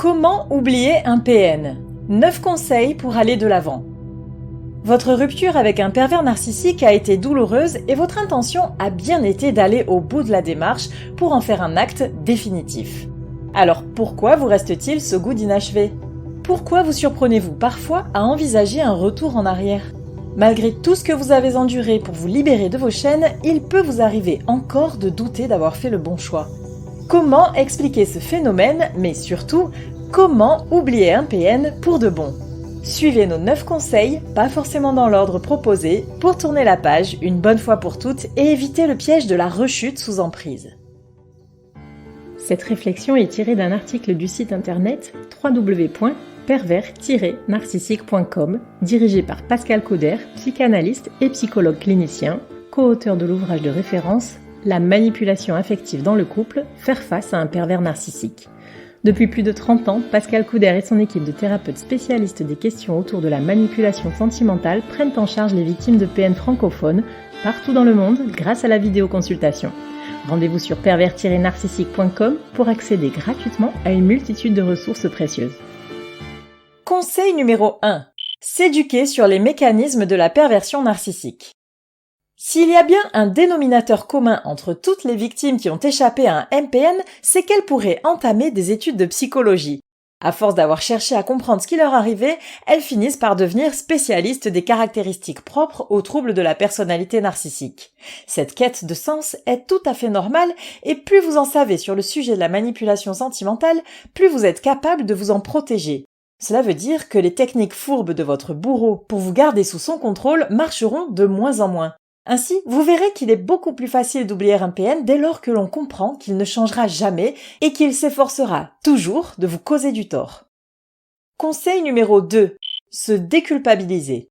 Comment oublier un PN ? 9 conseils pour aller de l'avant. Votre rupture avec un pervers narcissique a été douloureuse et votre intention a bien été d'aller au bout de la démarche pour en faire un acte définitif. Alors pourquoi vous reste-t-il ce goût d'inachevé ? Pourquoi vous surprenez-vous parfois à envisager un retour en arrière ? Malgré tout ce que vous avez enduré pour vous libérer de vos chaînes, il peut vous arriver encore de douter d'avoir fait le bon choix. Comment expliquer ce phénomène, mais surtout, comment oublier un PN pour de bon ? Suivez nos 9 conseils, pas forcément dans l'ordre proposé, pour tourner la page une bonne fois pour toutes et éviter le piège de la rechute sous emprise. Cette réflexion est tirée d'un article du site internet www.pervers-narcissique.com, dirigé par Pascal Cauder, psychanalyste et psychologue clinicien, co-auteur de l'ouvrage de référence « La manipulation affective dans le couple, faire face à un pervers narcissique ». Depuis plus de 30 ans, Pascal Cauder et son équipe de thérapeutes spécialistes des questions autour de la manipulation sentimentale prennent en charge les victimes de PN francophones partout dans le monde grâce à la vidéoconsultation. Rendez-vous sur pervers-narcissique.com pour accéder gratuitement à une multitude de ressources précieuses. Conseil numéro 1. S'éduquer sur les mécanismes de la perversion narcissique. S'il y a bien un dénominateur commun entre toutes les victimes qui ont échappé à un MPN, c'est qu'elles pourraient entamer des études de psychologie. À force d'avoir cherché à comprendre ce qui leur arrivait, elles finissent par devenir spécialistes des caractéristiques propres aux troubles de la personnalité narcissique. Cette quête de sens est tout à fait normale et plus vous en savez sur le sujet de la manipulation sentimentale, plus vous êtes capable de vous en protéger. Cela veut dire que les techniques fourbes de votre bourreau pour vous garder sous son contrôle marcheront de moins en moins. Ainsi, vous verrez qu'il est beaucoup plus facile d'oublier un PN dès lors que l'on comprend qu'il ne changera jamais et qu'il s'efforcera toujours de vous causer du tort. Conseil numéro 2. Se déculpabiliser.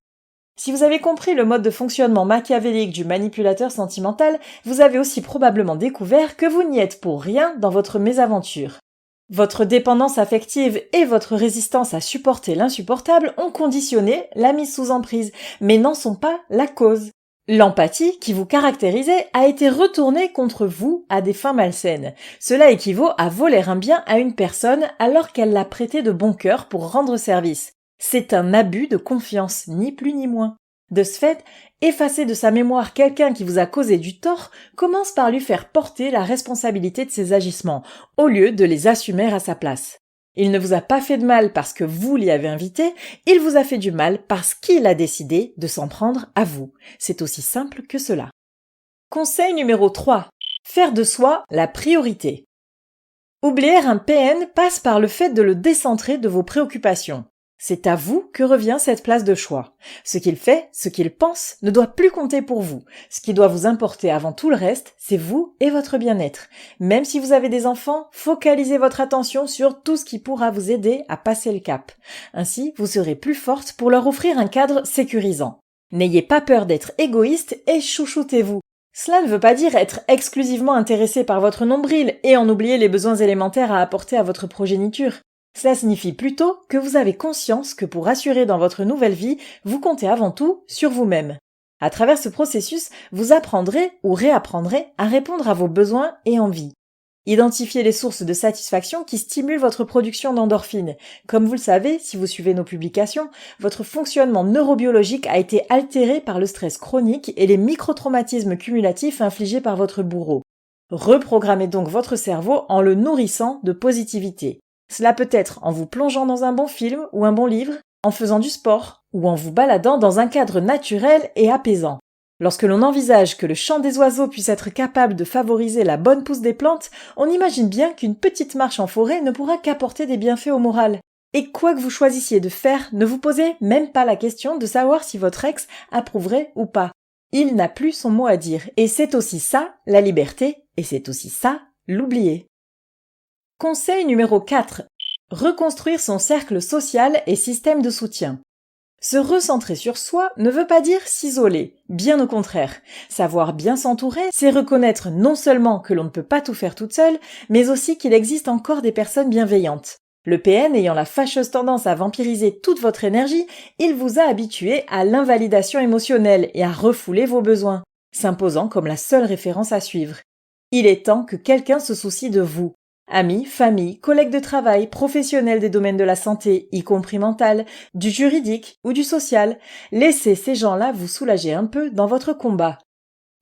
Si vous avez compris le mode de fonctionnement machiavélique du manipulateur sentimental, vous avez aussi probablement découvert que vous n'y êtes pour rien dans votre mésaventure. Votre dépendance affective et votre résistance à supporter l'insupportable ont conditionné la mise sous emprise, mais n'en sont pas la cause. L'empathie qui vous caractérisait a été retournée contre vous à des fins malsaines. Cela équivaut à voler un bien à une personne alors qu'elle l'a prêté de bon cœur pour rendre service. C'est un abus de confiance, ni plus ni moins. De ce fait, effacer de sa mémoire quelqu'un qui vous a causé du tort commence par lui faire porter la responsabilité de ses agissements, au lieu de les assumer à sa place. Il ne vous a pas fait de mal parce que vous l'y avez invité, il vous a fait du mal parce qu'il a décidé de s'en prendre à vous. C'est aussi simple que cela. Conseil numéro 3. Faire de soi la priorité. Oublier un PN passe par le fait de le décentrer de vos préoccupations. C'est à vous que revient cette place de choix. Ce qu'il fait, ce qu'il pense, ne doit plus compter pour vous. Ce qui doit vous importer avant tout le reste, c'est vous et votre bien-être. Même si vous avez des enfants, focalisez votre attention sur tout ce qui pourra vous aider à passer le cap. Ainsi, vous serez plus forte pour leur offrir un cadre sécurisant. N'ayez pas peur d'être égoïste et chouchoutez-vous. Cela ne veut pas dire être exclusivement intéressé par votre nombril et en oublier les besoins élémentaires à apporter à votre progéniture. Cela signifie plutôt que vous avez conscience que pour assurer dans votre nouvelle vie, vous comptez avant tout sur vous-même. À travers ce processus, vous apprendrez ou réapprendrez à répondre à vos besoins et envies. Identifiez les sources de satisfaction qui stimulent votre production d'endorphines. Comme vous le savez, si vous suivez nos publications, votre fonctionnement neurobiologique a été altéré par le stress chronique et les microtraumatismes cumulatifs infligés par votre bourreau. Reprogrammez donc votre cerveau en le nourrissant de positivité. Cela peut être en vous plongeant dans un bon film ou un bon livre, en faisant du sport ou en vous baladant dans un cadre naturel et apaisant. Lorsque l'on envisage que le chant des oiseaux puisse être capable de favoriser la bonne pousse des plantes, on imagine bien qu'une petite marche en forêt ne pourra qu'apporter des bienfaits au moral. Et quoi que vous choisissiez de faire, ne vous posez même pas la question de savoir si votre ex approuverait ou pas. Il n'a plus son mot à dire, et c'est aussi ça, la liberté, et c'est aussi ça, l'oublier. Conseil numéro 4. Reconstruire son cercle social et système de soutien. Se recentrer sur soi ne veut pas dire s'isoler, bien au contraire. Savoir bien s'entourer, c'est reconnaître non seulement que l'on ne peut pas tout faire toute seule, mais aussi qu'il existe encore des personnes bienveillantes. Le PN ayant la fâcheuse tendance à vampiriser toute votre énergie, il vous a habitué à l'invalidation émotionnelle et à refouler vos besoins, s'imposant comme la seule référence à suivre. Il est temps que quelqu'un se soucie de vous. Amis, famille, collègues de travail, professionnels des domaines de la santé, y compris mental, du juridique ou du social, laissez ces gens-là vous soulager un peu dans votre combat.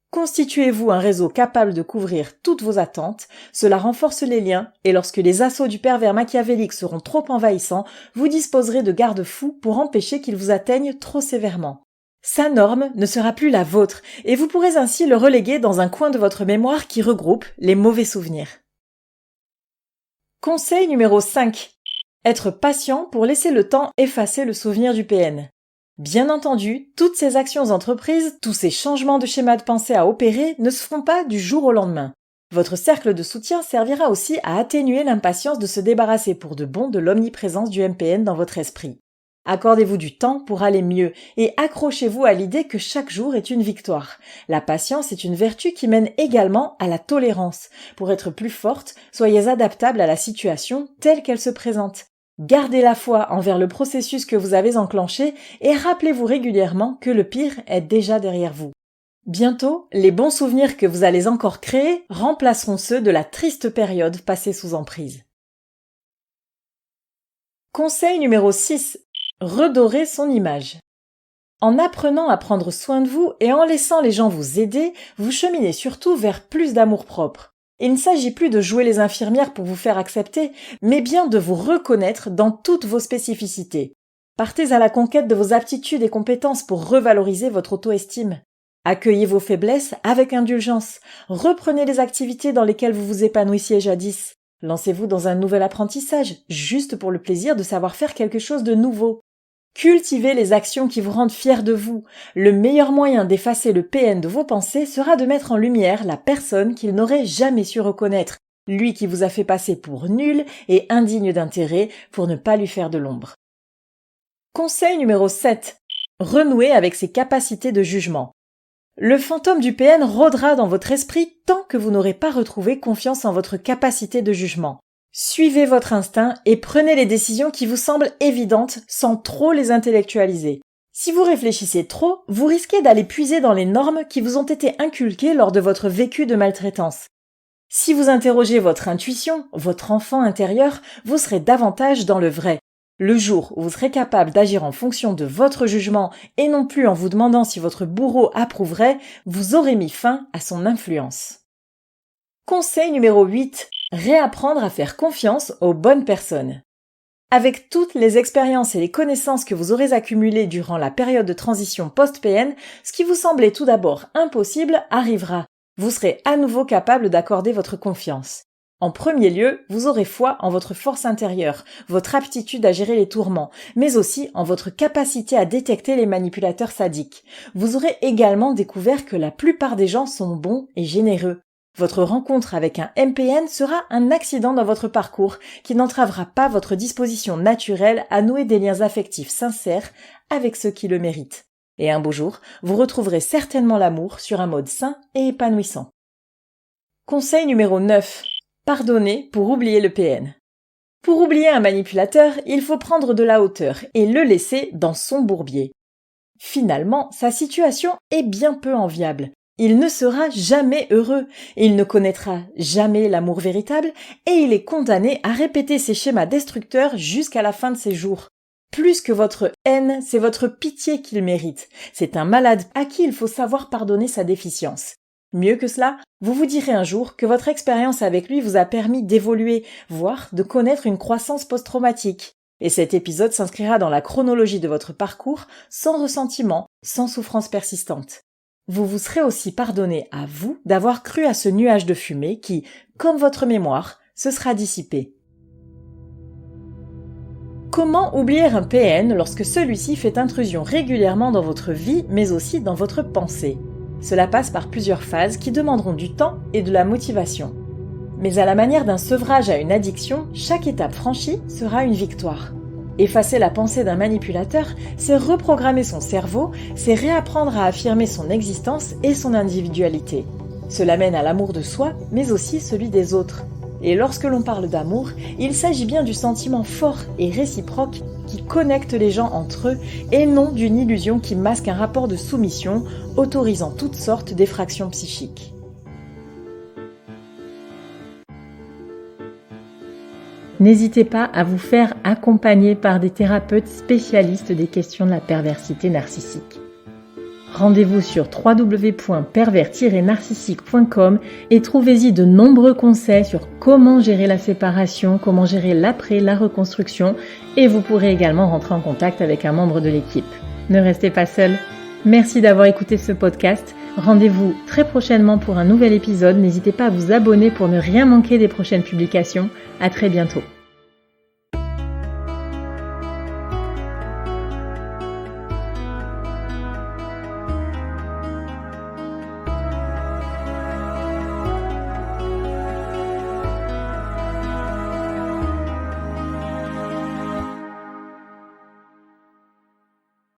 Constituez-vous un réseau capable de couvrir toutes vos attentes, cela renforce les liens et lorsque les assauts du pervers machiavélique seront trop envahissants, vous disposerez de garde-fous pour empêcher qu'ils vous atteignent trop sévèrement. Sa norme ne sera plus la vôtre et vous pourrez ainsi le reléguer dans un coin de votre mémoire qui regroupe les mauvais souvenirs. Conseil numéro 5. Être patient pour laisser le temps effacer le souvenir du PN. Bien entendu, toutes ces actions entreprises, tous ces changements de schéma de pensée à opérer ne se feront pas du jour au lendemain. Votre cercle de soutien servira aussi à atténuer l'impatience de se débarrasser pour de bon de l'omniprésence du MPN dans votre esprit. Accordez-vous du temps pour aller mieux et accrochez-vous à l'idée que chaque jour est une victoire. La patience est une vertu qui mène également à la tolérance. Pour être plus forte, soyez adaptable à la situation telle qu'elle se présente. Gardez la foi envers le processus que vous avez enclenché et rappelez-vous régulièrement que le pire est déjà derrière vous. Bientôt, les bons souvenirs que vous allez encore créer remplaceront ceux de la triste période passée sous emprise. Conseil numéro 6. Redorer son image. En apprenant à prendre soin de vous et en laissant les gens vous aider, vous cheminez surtout vers plus d'amour-propre. Il ne s'agit plus de jouer les infirmières pour vous faire accepter, mais bien de vous reconnaître dans toutes vos spécificités. Partez à la conquête de vos aptitudes et compétences pour revaloriser votre auto-estime. Accueillez vos faiblesses avec indulgence. Reprenez les activités dans lesquelles vous vous épanouissiez jadis. Lancez-vous dans un nouvel apprentissage, juste pour le plaisir de savoir faire quelque chose de nouveau. Cultivez les actions qui vous rendent fiers de vous. Le meilleur moyen d'effacer le PN de vos pensées sera de mettre en lumière la personne qu'il n'aurait jamais su reconnaître, lui qui vous a fait passer pour nul et indigne d'intérêt pour ne pas lui faire de l'ombre. Conseil numéro 7. Renouer avec ses capacités de jugement. Le fantôme du PN rôdera dans votre esprit tant que vous n'aurez pas retrouvé confiance en votre capacité de jugement. Suivez votre instinct et prenez les décisions qui vous semblent évidentes sans trop les intellectualiser. Si vous réfléchissez trop, vous risquez d'aller puiser dans les normes qui vous ont été inculquées lors de votre vécu de maltraitance. Si vous interrogez votre intuition, votre enfant intérieur, vous serez davantage dans le vrai. Le jour où vous serez capable d'agir en fonction de votre jugement et non plus en vous demandant si votre bourreau approuverait, vous aurez mis fin à son influence. Conseil numéro 8. Réapprendre à faire confiance aux bonnes personnes. Avec toutes les expériences et les connaissances que vous aurez accumulées durant la période de transition post-PN, ce qui vous semblait tout d'abord impossible arrivera. Vous serez à nouveau capable d'accorder votre confiance. En premier lieu, vous aurez foi en votre force intérieure, votre aptitude à gérer les tourments, mais aussi en votre capacité à détecter les manipulateurs sadiques. Vous aurez également découvert que la plupart des gens sont bons et généreux. Votre rencontre avec un MPN sera un accident dans votre parcours qui n'entravera pas votre disposition naturelle à nouer des liens affectifs sincères avec ceux qui le méritent. Et un beau jour, vous retrouverez certainement l'amour sur un mode sain et épanouissant. Conseil numéro 9. Pardonner pour oublier le PN. Pour oublier un manipulateur, il faut prendre de la hauteur et le laisser dans son bourbier. Finalement, sa situation est bien peu enviable. Il ne sera jamais heureux, il ne connaîtra jamais l'amour véritable et il est condamné à répéter ses schémas destructeurs jusqu'à la fin de ses jours. Plus que votre haine, c'est votre pitié qu'il mérite. C'est un malade à qui il faut savoir pardonner sa déficience. Mieux que cela, vous vous direz un jour que votre expérience avec lui vous a permis d'évoluer, voire de connaître une croissance post-traumatique. Et cet épisode s'inscrira dans la chronologie de votre parcours sans ressentiment, sans souffrance persistante. Vous vous serez aussi pardonné à vous d'avoir cru à ce nuage de fumée qui, comme votre mémoire, se sera dissipé. Comment oublier un PN lorsque celui-ci fait intrusion régulièrement dans votre vie, mais aussi dans votre pensée ? Cela passe par plusieurs phases qui demanderont du temps et de la motivation. Mais à la manière d'un sevrage à une addiction, chaque étape franchie sera une victoire. Effacer la pensée d'un manipulateur, c'est reprogrammer son cerveau, c'est réapprendre à affirmer son existence et son individualité. Cela mène à l'amour de soi, mais aussi celui des autres. Et lorsque l'on parle d'amour, il s'agit bien du sentiment fort et réciproque qui connecte les gens entre eux et non d'une illusion qui masque un rapport de soumission autorisant toutes sortes d'effractions psychiques. n'hésitez pas à vous faire accompagner par des thérapeutes spécialistes des questions de la perversité narcissique. Rendez-vous sur www.pervers-narcissique.com et trouvez-y de nombreux conseils sur comment gérer la séparation, comment gérer l'après, la reconstruction, et vous pourrez également rentrer en contact avec un membre de l'équipe. Ne restez pas seul. Merci d'avoir écouté ce podcast. Rendez-vous très prochainement pour un nouvel épisode. N'hésitez pas à vous abonner pour ne rien manquer des prochaines publications. À très bientôt.